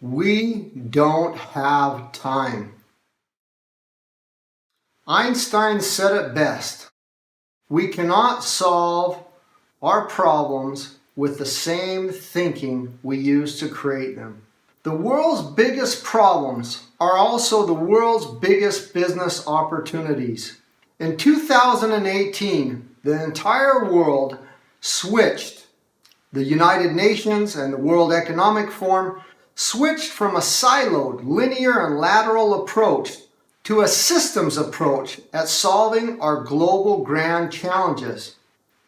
We don't have time. Einstein said it best. We cannot solve our problems with the same thinking we use to create them. The world's biggest problems are also the world's biggest business opportunities. In 2018, the entire world switched. The United Nations and the World Economic Forum switched from a siloed, linear, and lateral approach to a systems approach at solving our global grand challenges,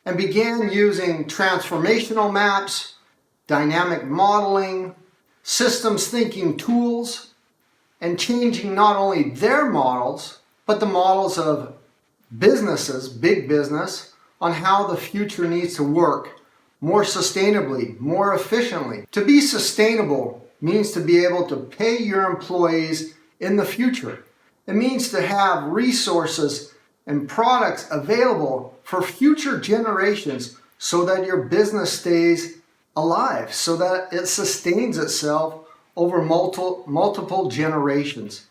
and began using transformational maps, dynamic modeling, systems thinking tools, and changing not only their models, but the models of businesses, big business, on how the future needs to work more sustainably, more efficiently. To be sustainable means to be able to pay your employees in the future. It means to have resources and products available for future generations so that your business stays alive, so that it sustains itself over multiple generations.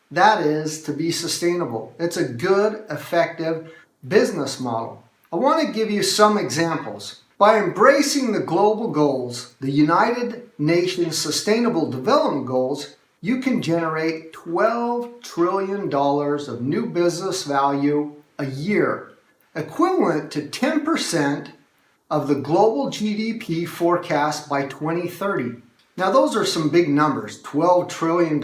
That is to be sustainable. It's a good, effective business model. I want to give you some examples. By embracing the global goals, the United Nations Sustainable Development Goals, you can generate $12 trillion of new business value a year, equivalent to 10% of the global GDP forecast by 2030. Now those are some big numbers. $12 trillion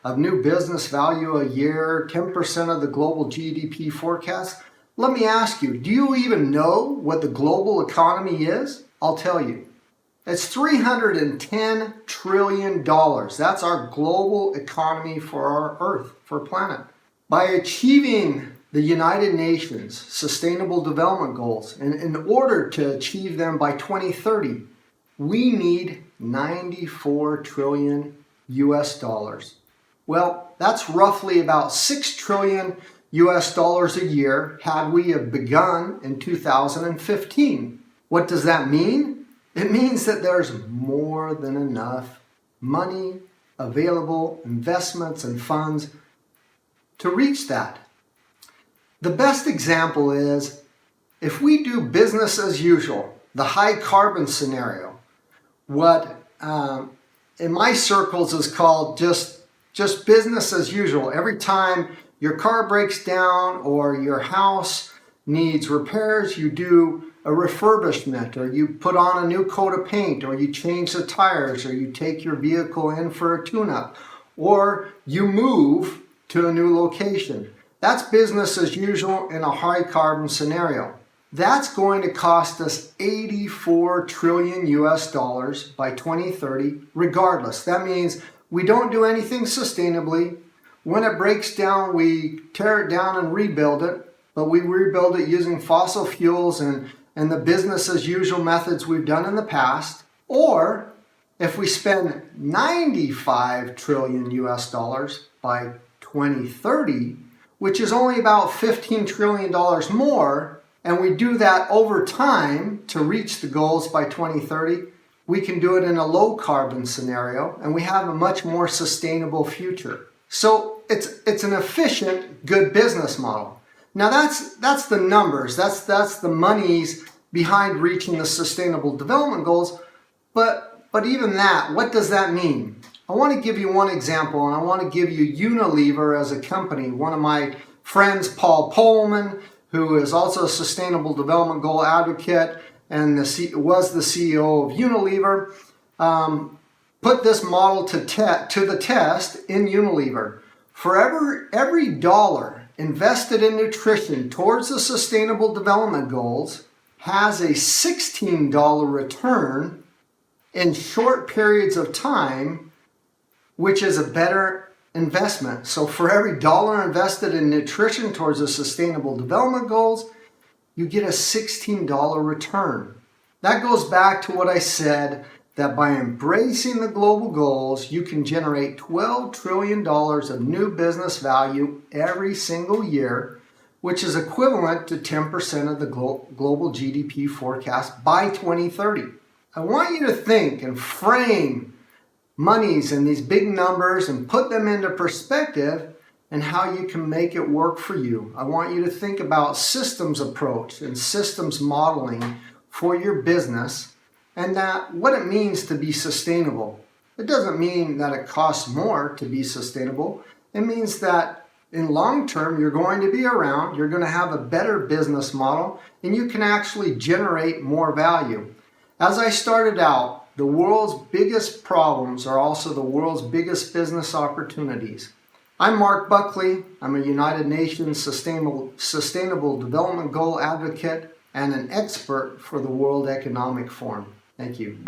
of new business value a year, 10% of the global GDP forecast. Let me ask you, do you even know what the global economy is? I'll tell you. It's $310 trillion. That's our global economy for our Earth, for our planet. By achieving the United Nations Sustainable Development Goals, and in order to achieve them by 2030, we need 94 trillion US dollars. Well, that's roughly about 6 trillion US dollars a year had we have begun in 2015. What does that mean? It means that there's more than enough money, available investments and funds to reach that. The best example is if we do business as usual, the high carbon scenario, what in my circles is called just business as usual. Every time your car breaks down or your house needs repairs, you do a refurbishment, or you put on a new coat of paint, or you change the tires, or you take your vehicle in for a tune-up, or you move to a new location. That's business as usual in a high carbon scenario. That's going to cost us 84 trillion US dollars by 2030 regardless. That means we don't do anything sustainably. When it breaks down, we tear it down and rebuild it, but we rebuild it using fossil fuels and the business as usual methods we've done in the past. Or if we spend 95 trillion US dollars by 2030, which is only about $15 trillion more, and we do that over time to reach the goals by 2030, we can do it in a low carbon scenario, and we have a much more sustainable future. So it's an efficient, good business model. Now that's the numbers, that's the monies behind reaching the Sustainable Development Goals, but even that, what does that mean? I want to give you one example, and I want to give you Unilever as a company. One of my friends, Paul Polman, who is also a Sustainable Development Goal advocate and was the CEO of Unilever, put this model to the test in Unilever. For every dollar invested in nutrition towards the Sustainable Development Goals has a $16 return in short periods of time, which is a better investment. So for every dollar invested in nutrition towards the Sustainable Development Goals, you get a $16 return. That goes back to what I said, that by embracing the global goals, you can generate $12 trillion of new business value every single year which is equivalent to 10% of the global GDP forecast by 2030. I want you to think and frame monies and these big numbers and put them into perspective and how you can make it work for you. I want you to think about systems approach and systems modeling for your business and that what it means to be sustainable. It doesn't mean that it costs more to be sustainable. It means that in long term, you're going to be around, you're going to have a better business model, and you can actually generate more value. As I started out, the world's biggest problems are also the world's biggest business opportunities. I'm Marc Buckley. I'm a United Nations Sustainable Development Goal advocate and an expert for the World Economic Forum. Thank you.